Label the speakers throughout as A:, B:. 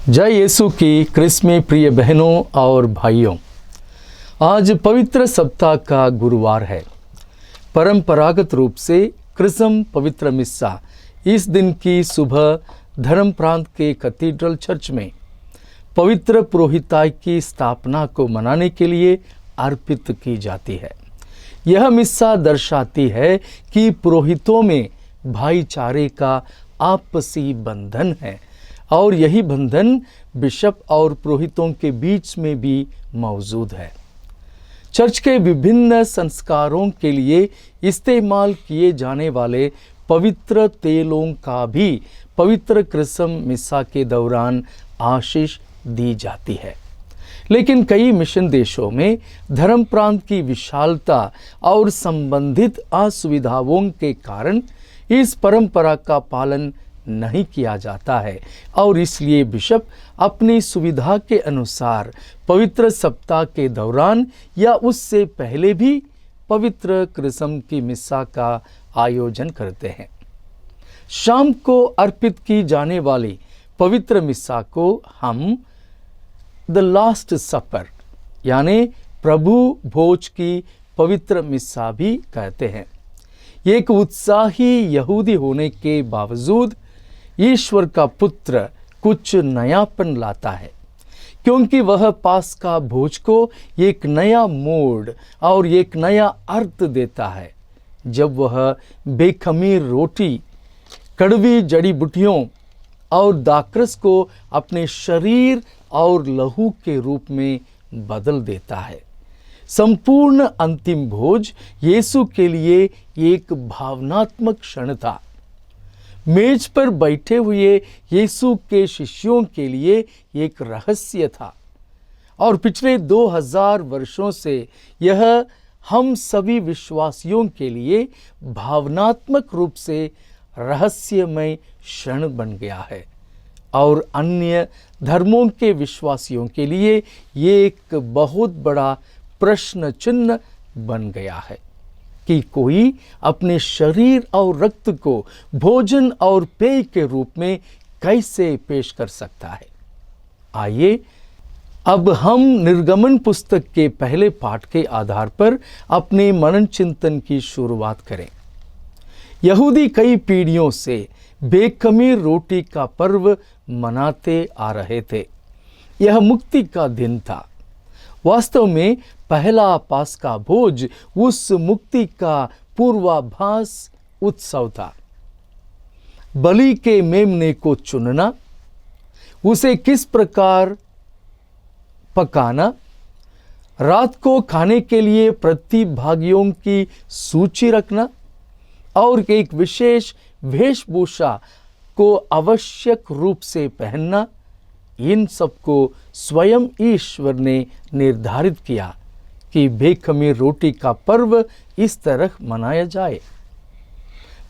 A: जय यीशु की क्रिस में प्रिय बहनों और भाइयों, आज पवित्र सप्ताह का गुरुवार है। परंपरागत रूप से क्रिसम पवित्र मिस्सा इस दिन की सुबह धर्म प्रांत के कैथेड्रल चर्च में पवित्र पुरोहिताई की स्थापना को मनाने के लिए अर्पित की जाती है। यह मिस्सा दर्शाती है कि पुरोहितों में भाईचारे का आपसी बंधन है और यही बंधन बिशप और पुरोहितों के बीच में भी मौजूद है। चर्च के विभिन्न संस्कारों के लिए इस्तेमाल किए जाने वाले पवित्र तेलों का भी पवित्र क्रिसम मिस्सा के दौरान आशीष दी जाती है। लेकिन कई मिशन देशों में धर्म प्रांत की विशालता और संबंधित असुविधाओं के कारण इस परंपरा का पालन नहीं किया जाता है और इसलिए बिशप अपनी सुविधा के अनुसार पवित्र सप्ताह के दौरान या उससे पहले भी पवित्र क्रिसम की मिस्सा का आयोजन करते हैं। शाम को अर्पित की जाने वाली पवित्र मिस्सा को हम द लास्ट सपर यानी प्रभु भोज की पवित्र मिस्सा भी कहते हैं। एक उत्साही यहूदी होने के बावजूद ईश्वर का पुत्र कुछ नयापन लाता है, क्योंकि वह पास्का भोज को एक नया मोड़ और एक नया अर्थ देता है जब वह बेखमीर रोटी, कड़वी जड़ी बूटियों और दाखरस को अपने शरीर और लहू के रूप में बदल देता है। संपूर्ण अंतिम भोज यीशु के लिए एक भावनात्मक क्षण था। मेज पर बैठे हुए यीशु के शिष्यों के लिए एक रहस्य था और पिछले 2000 वर्षों से यह हम सभी विश्वासियों के लिए भावनात्मक रूप से रहस्यमय क्षण बन गया है और अन्य धर्मों के विश्वासियों के लिए ये एक बहुत बड़ा प्रश्न चिन्ह बन गया है कि कोई अपने शरीर और रक्त को भोजन और पेय के रूप में कैसे पेश कर सकता है। आइए अब हम निर्गमन पुस्तक के पहले पाठ के आधार पर अपने मनन चिंतन की शुरुआत करें। यहूदी कई पीढ़ियों से बेखमीर रोटी का पर्व मनाते आ रहे थे। यह मुक्ति का दिन था। वास्तव में पहला पास्का भोज उस मुक्ति का पूर्वाभास उत्सव था। बलि के मेमने को चुनना, उसे किस प्रकार पकाना, रात को खाने के लिए प्रतिभागियों की सूची रखना और एक विशेष वेशभूषा को आवश्यक रूप से पहनना, इन सबको स्वयं ईश्वर ने निर्धारित किया कि बेखमीर रोटी का पर्व इस तरह मनाया जाए।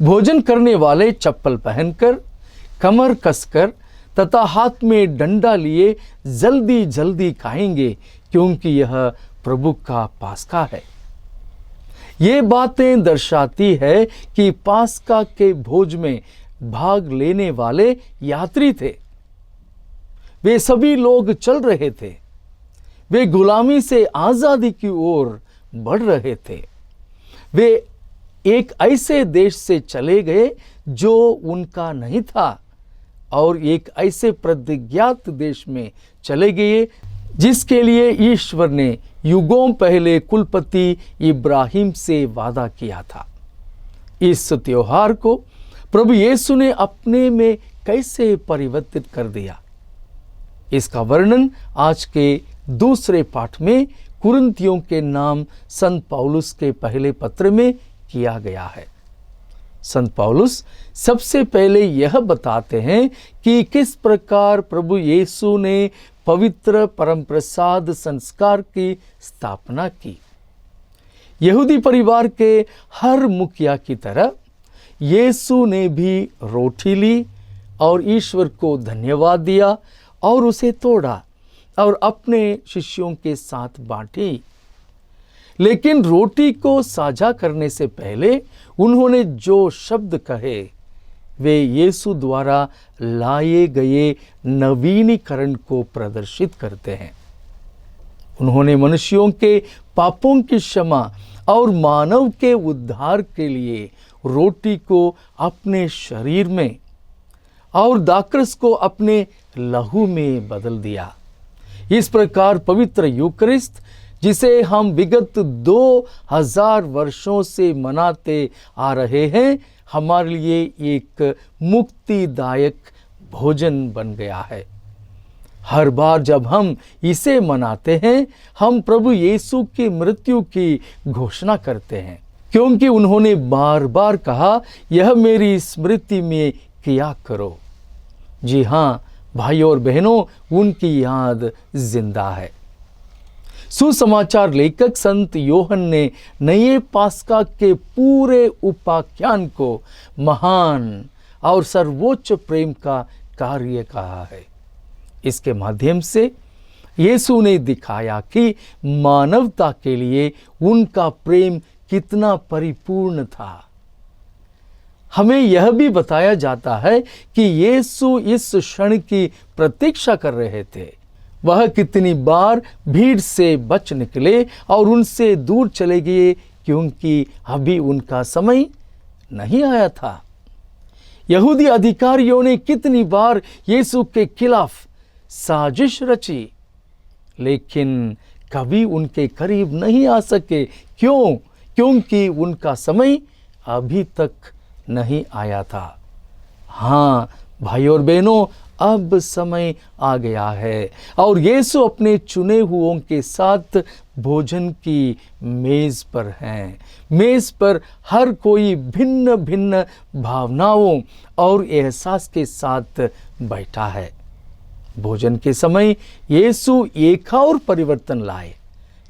A: भोजन करने वाले चप्पल पहनकर, कमर कसकर तथा हाथ में डंडा लिए जल्दी जल्दी खाएंगे, क्योंकि यह प्रभु का पास्का है। ये बातें दर्शाती है कि पास्का के भोज में भाग लेने वाले यात्री थे। वे सभी लोग चल रहे थे। वे गुलामी से आजादी की ओर बढ़ रहे थे। वे एक ऐसे देश से चले गए जो उनका नहीं था और एक ऐसे प्रतिज्ञात देश में चले गए जिसके लिए ईश्वर ने युगों पहले कुलपति इब्राहिम से वादा किया था। इस त्योहार को प्रभु यीशु ने अपने में कैसे परिवर्तित कर दिया, इसका वर्णन आज के दूसरे पाठ में कुरिन्थियों के नाम संत पौलुस के पहले पत्र में किया गया है। संत पौलुस सबसे पहले यह बताते हैं कि किस प्रकार प्रभु यीशु ने पवित्र परमप्रसाद संस्कार की स्थापना की। यहूदी परिवार के हर मुखिया की तरह यीशु ने भी रोटी ली और ईश्वर को धन्यवाद दिया और उसे तोड़ा और अपने शिष्यों के साथ बांटी। लेकिन रोटी को साझा करने से पहले उन्होंने जो शब्द कहे, वे यीशु द्वारा लाए गए नवीनीकरण को प्रदर्शित करते हैं। उन्होंने मनुष्यों के पापों की क्षमा और मानव के उद्धार के लिए रोटी को अपने शरीर में और दाखरस को अपने लहू में बदल दिया। इस प्रकार पवित्र यूकरिस्ट, जिसे हम विगत 2000 वर्षों से मनाते आ रहे हैं, हमारे लिए एक मुक्तिदायक भोजन बन गया है। हर बार जब हम इसे मनाते हैं, हम प्रभु यीशु की मृत्यु की घोषणा करते हैं, क्योंकि उन्होंने बार बार कहा, यह मेरी स्मृति में किया करो। जी हाँ भाइयों और बहनों, उनकी याद जिंदा है। सुसमाचार लेखक संत योहन ने नए पास्का के पूरे उपाख्यान को महान और सर्वोच्च प्रेम का कार्य कहा है। इसके माध्यम से यीशु ने दिखाया कि मानवता के लिए उनका प्रेम कितना परिपूर्ण था। हमें यह भी बताया जाता है कि यीशु इस क्षण की प्रतीक्षा कर रहे थे। वह कितनी बार भीड़ से बच निकले और उनसे दूर चले गए, क्योंकि अभी उनका समय नहीं आया था। यहूदी अधिकारियों ने कितनी बार यीशु के खिलाफ साजिश रची, लेकिन कभी उनके करीब नहीं आ सके। क्यों? क्योंकि उनका समय अभी तक नहीं आया था। हाँ भाइयों और बहनों, अब समय आ गया है और यीशु अपने चुने हुओं के साथ भोजन की मेज पर हैं। मेज पर हर कोई भिन्न भिन्न भावनाओं और एहसास के साथ बैठा है। भोजन के समय यीशु एक और परिवर्तन लाए,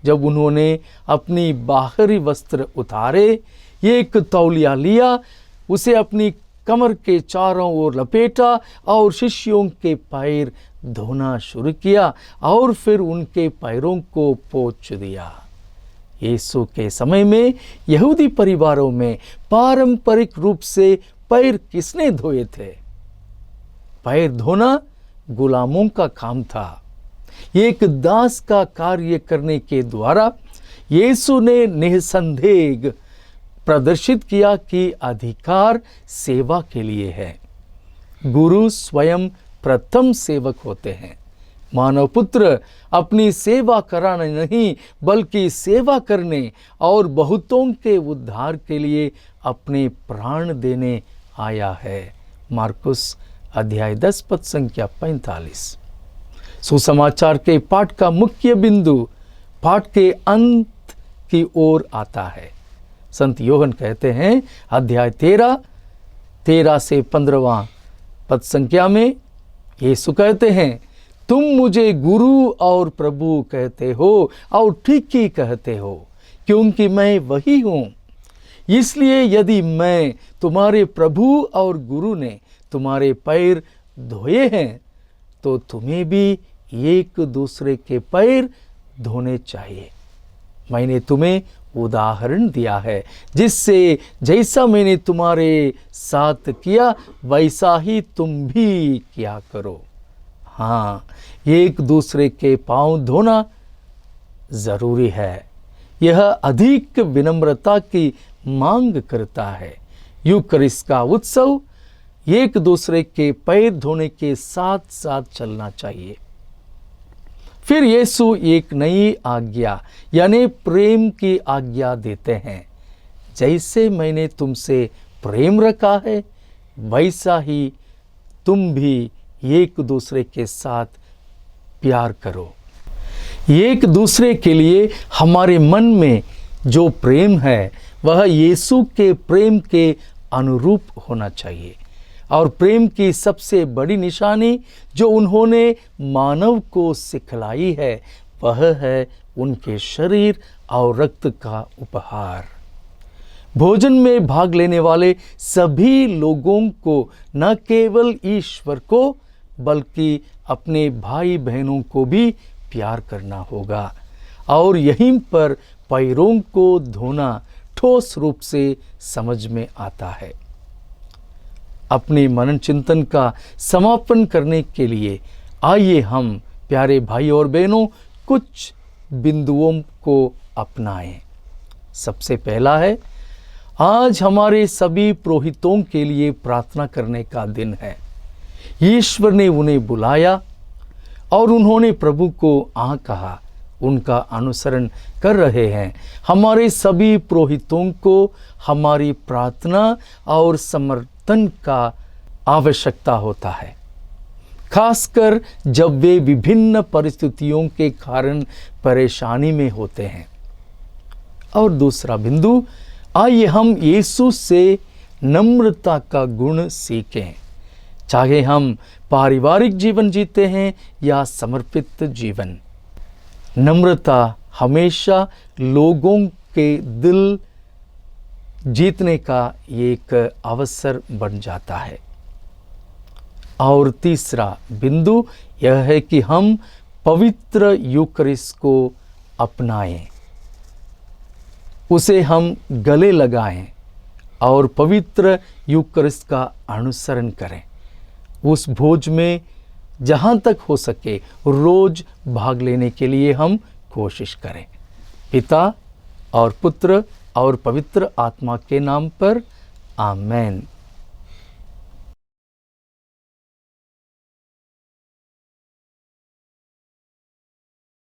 A: जब उन्होंने अपनी बाहरी वस्त्र उतारे, एक तौलिया लिया, उसे अपनी कमर के चारों ओर लपेटा और शिष्यों के पैर धोना शुरू किया और फिर उनके पैरों को पोंछ दिया। यीशु के समय में यहूदी परिवारों में पारंपरिक रूप से पैर किसने धोए थे? पैर धोना गुलामों का काम था। एक दास का कार्य करने के द्वारा यीशु ने निसंदेह प्रदर्शित किया कि अधिकार सेवा के लिए है। गुरु स्वयं प्रथम सेवक होते हैं। मानव पुत्र अपनी सेवा कराने नहीं, बल्कि सेवा करने और बहुतों के उद्धार के लिए अपने प्राण देने आया है। मार्कुस अध्याय 10 पद संख्या 45। सुसमाचार के पाठ का मुख्य बिंदु पाठ के अंत की ओर आता है। संत योहन कहते हैं अध्याय 13 से 15वां पद संख्या में यीशु कहते हैं, तुम मुझे गुरु और प्रभु कहते हो और ठीक ही कहते हो, क्योंकि मैं वही हूँ। इसलिए यदि मैं तुम्हारे प्रभु और गुरु ने तुम्हारे पैर धोए हैं, तो तुम्हें भी एक दूसरे के पैर धोने चाहिए। मैंने तुम्हें उदाहरण दिया है, जिससे जैसा मैंने तुम्हारे साथ किया वैसा ही तुम भी किया करो। हाँ, एक दूसरे के पांव धोना जरूरी है। यह अधिक विनम्रता की मांग करता है। यूकरिस्ट का उत्सव एक दूसरे के पैर धोने के साथ साथ चलना चाहिए। फिर यीशु एक नई आज्ञा यानी प्रेम की आज्ञा देते हैं। जैसे मैंने तुमसे प्रेम रखा है, वैसा ही तुम भी एक दूसरे के साथ प्यार करो। एक दूसरे के लिए हमारे मन में जो प्रेम है, वह यीशु के प्रेम के अनुरूप होना चाहिए। और प्रेम की सबसे बड़ी निशानी जो उन्होंने मानव को सिखलाई है, वह है उनके शरीर और रक्त का उपहार। भोजन में भाग लेने वाले सभी लोगों को न केवल ईश्वर को, बल्कि अपने भाई बहनों को भी प्यार करना होगा। और यहीं पर पैरों को धोना ठोस रूप से समझ में आता है। अपने मनन चिंतन का समापन करने के लिए आइए हम प्यारे भाई और बहनों कुछ बिंदुओं को अपनाएं। सबसे पहला है, आज हमारे सभी पुरोहितों के लिए प्रार्थना करने का दिन है। ईश्वर ने उन्हें बुलाया और उन्होंने प्रभु को कहा, उनका अनुसरण कर रहे हैं। हमारे सभी पुरोहितों को हमारी प्रार्थना और समर्थन का आवश्यकता होता है, खासकर जब वे विभिन्न परिस्थितियों के कारण परेशानी में होते हैं। और दूसरा बिंदु, आइए हम यीशु से नम्रता का गुण सीखें, चाहे हम पारिवारिक जीवन जीते हैं या समर्पित जीवन। नम्रता हमेशा लोगों के दिल जीतने का एक अवसर बन जाता है। और तीसरा बिंदु यह है कि हम पवित्र यूकरिस्ट को अपनाएं, उसे हम गले लगाएं और पवित्र यूकरिस्ट का अनुसरण करें। उस भोज में जहाँ तक हो सके रोज भाग लेने के लिए हम कोशिश करें। पिता और पुत्र और पवित्र आत्मा के नाम पर आमेन।